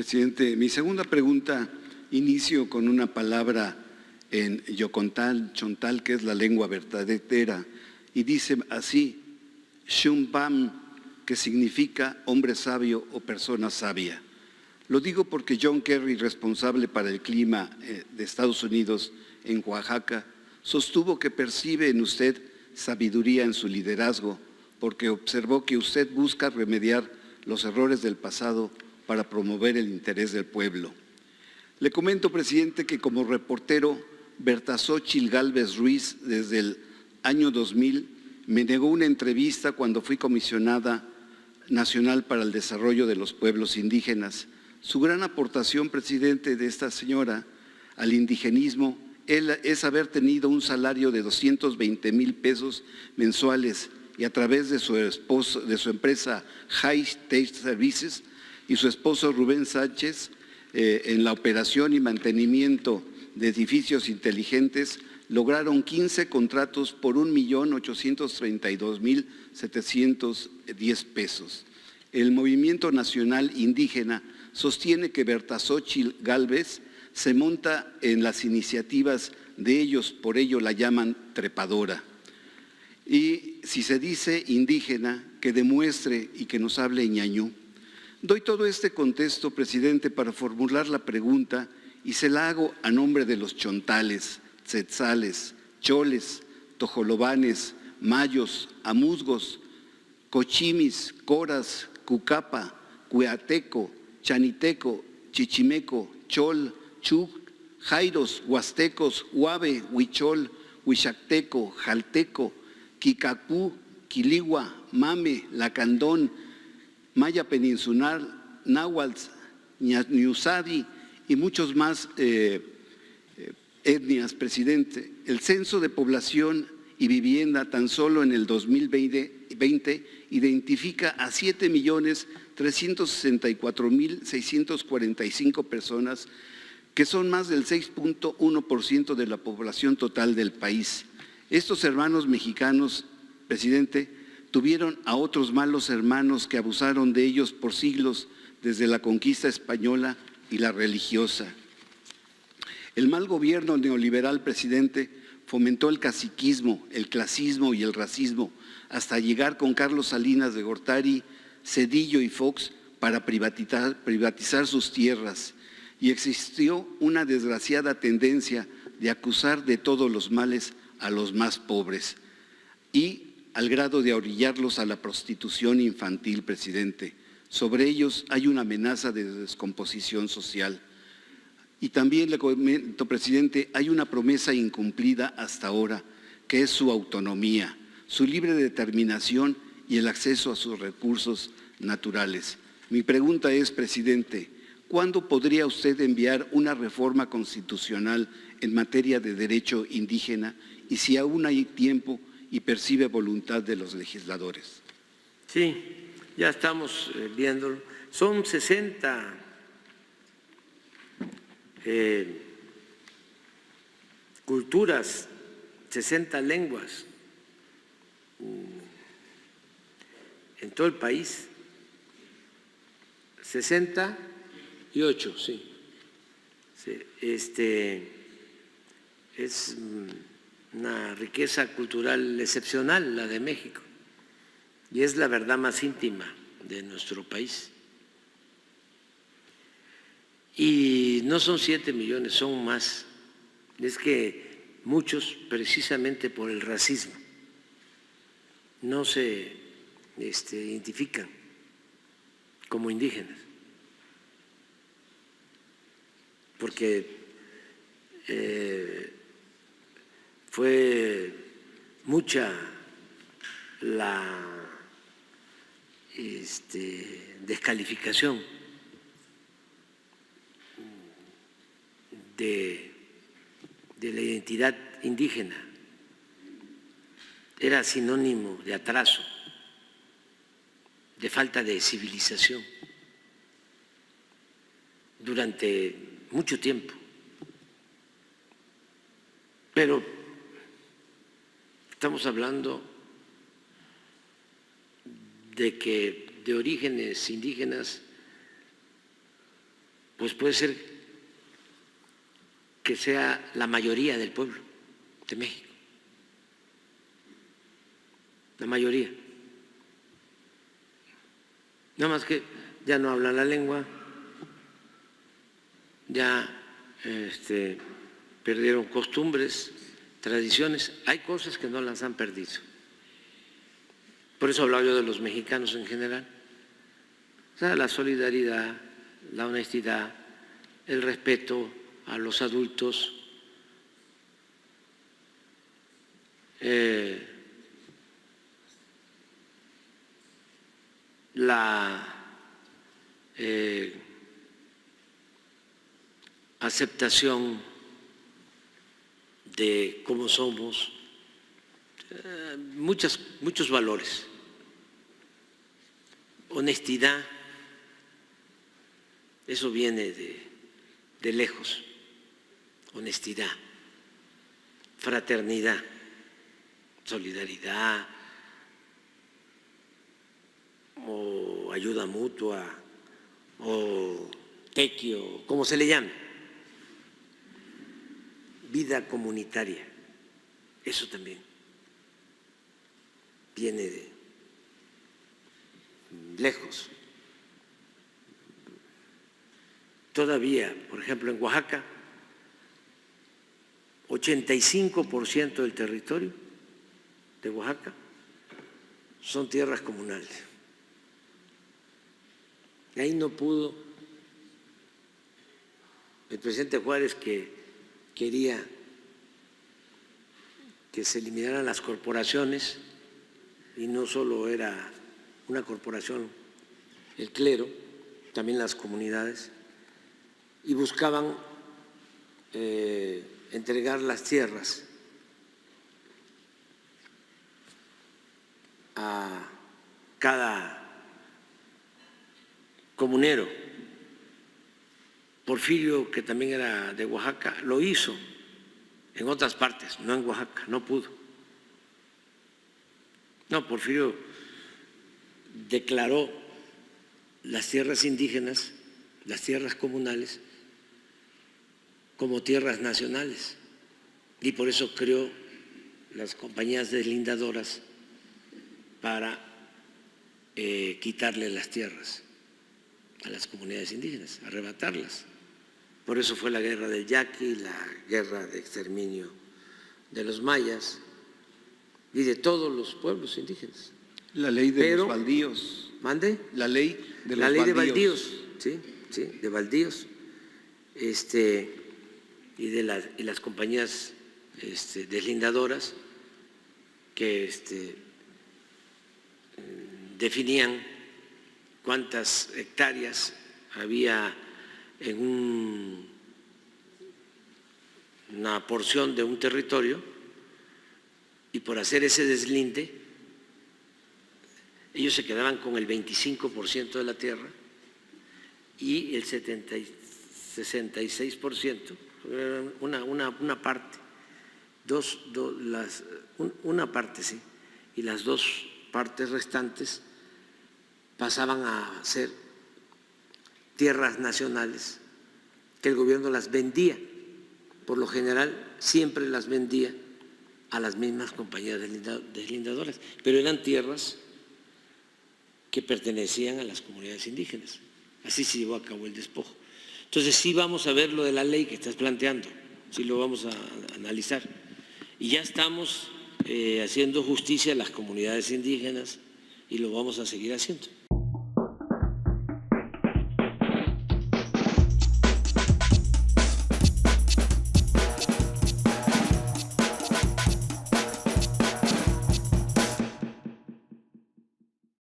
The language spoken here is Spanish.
presidente. Mi segunda pregunta, inicio con una palabra en yocontal, chontal, que es la lengua verdadera, y dice así, Shumbam, que significa hombre sabio o persona sabia. Lo digo porque John Kerry, responsable para el clima de Estados Unidos en Oaxaca, sostuvo que percibe en usted sabiduría en su liderazgo, porque observó que usted busca remediar los errores del pasado para promover el interés del pueblo. Le comento, presidente, que como reportero, Berta Xóchitl Gálvez Ruiz, desde el año 2000, me negó una entrevista cuando fui comisionada nacional para el desarrollo de los pueblos indígenas. Su gran aportación, presidente, de esta señora al indigenismo es haber tenido un salario de 220,000 pesos mensuales y a través de su empresa High State Services y su esposo Rubén Sánchez, en la operación y mantenimiento de edificios inteligentes, lograron 15 contratos por 1,832,710 pesos. El Movimiento Nacional Indígena sostiene que Berta Xóchitl Gálvez se monta en las iniciativas de ellos, por ello la llaman trepadora. Y si se dice indígena, que demuestre y que nos hable ñañú. Doy todo este contexto, presidente, para formular la pregunta y se la hago a nombre de los chontales, tzetzales, choles, tojolobanes, mayos, amuzgos, cochimis, coras, cucapa, cueateco, chaniteco, chichimeco, chol, chuc, jairos, huastecos, huave, huichol, huixacteco, jalteco, quicacú, quiligua, mame, lacandón, maya peninsular, náhuatl, ñusadi y muchos más etnias, presidente. El censo de población y vivienda tan solo en el 2020 identifica a 7,364,645 personas, que son más del 6.1% de la población total del país. Estos hermanos mexicanos, presidente, tuvieron a otros malos hermanos que abusaron de ellos por siglos, desde la conquista española y la religiosa. El mal gobierno neoliberal, presidente, fomentó el caciquismo, el clasismo y el racismo, hasta llegar con Carlos Salinas de Gortari, Zedillo y Fox para privatizar sus tierras. Y existió una desgraciada tendencia de acusar de todos los males a los más pobres y al grado de orillarlos a la prostitución infantil, presidente. Sobre ellos hay una amenaza de descomposición social. Y también le comento, presidente, hay una promesa incumplida hasta ahora, que es su autonomía, su libre determinación y el acceso a sus recursos naturales. Mi pregunta es, presidente, ¿cuándo podría usted enviar una reforma constitucional en materia de derecho indígena y si aún hay tiempo y percibe voluntad de los legisladores? Sí, ya estamos viéndolo. Son 60 culturas, 60 lenguas en todo el país. 68, sí. Es una riqueza cultural excepcional la de México y es la verdad más íntima de nuestro país. Y no son 7 millones, son más. Es que muchos, precisamente por el racismo, no se identifican como indígenas, porque fue mucha la descalificación de la identidad indígena. Era sinónimo de atraso, de falta de civilización durante mucho tiempo. Pero estamos hablando de que de orígenes indígenas pues puede ser que sea la mayoría del pueblo de México. La mayoría. Nada más que ya no hablan la lengua, ya perdieron costumbres, tradiciones. Hay cosas que no las han perdido. Por eso hablaba yo de los mexicanos en general. O sea, la solidaridad, la honestidad, el respeto a los adultos, la aceptación de cómo somos, muchos valores, honestidad, eso viene de lejos, honestidad, fraternidad, solidaridad o ayuda mutua o tequio, como se le llame, vida comunitaria, eso también viene de lejos. Todavía, por ejemplo, en Oaxaca, 85% del territorio de Oaxaca son tierras comunales. Y ahí no pudo el presidente Juárez, que quería que se eliminaran las corporaciones, y no solo era una corporación el clero, también las comunidades, y buscaban entregar las tierras a cada comunero. Porfirio, que también era de Oaxaca, lo hizo en otras partes, no en Oaxaca, no pudo. No, Porfirio declaró las tierras indígenas, las tierras comunales, como tierras nacionales, y por eso creó las compañías deslindadoras para quitarle las tierras a las comunidades indígenas, arrebatarlas. Por eso fue la guerra del Yaqui, la guerra de exterminio de los mayas y de todos los pueblos indígenas. La ley de los baldíos. ¿Mande? La ley de los la ley baldíos. de baldíos, sí, de baldíos, y las compañías deslindadoras que definían cuántas hectáreas había en una porción de un territorio, y por hacer ese deslinde ellos se quedaban con el 25% de la tierra y el 66%, una parte, una parte sí, y las dos partes restantes pasaban a ser tierras nacionales, que el gobierno las vendía, por lo general siempre las vendía a las mismas compañías deslindadoras, pero eran tierras que pertenecían a las comunidades indígenas. Así se llevó a cabo el despojo. Entonces sí vamos a ver lo de la ley que estás planteando, sí lo vamos a analizar. Y ya estamos haciendo justicia a las comunidades indígenas y lo vamos a seguir haciendo.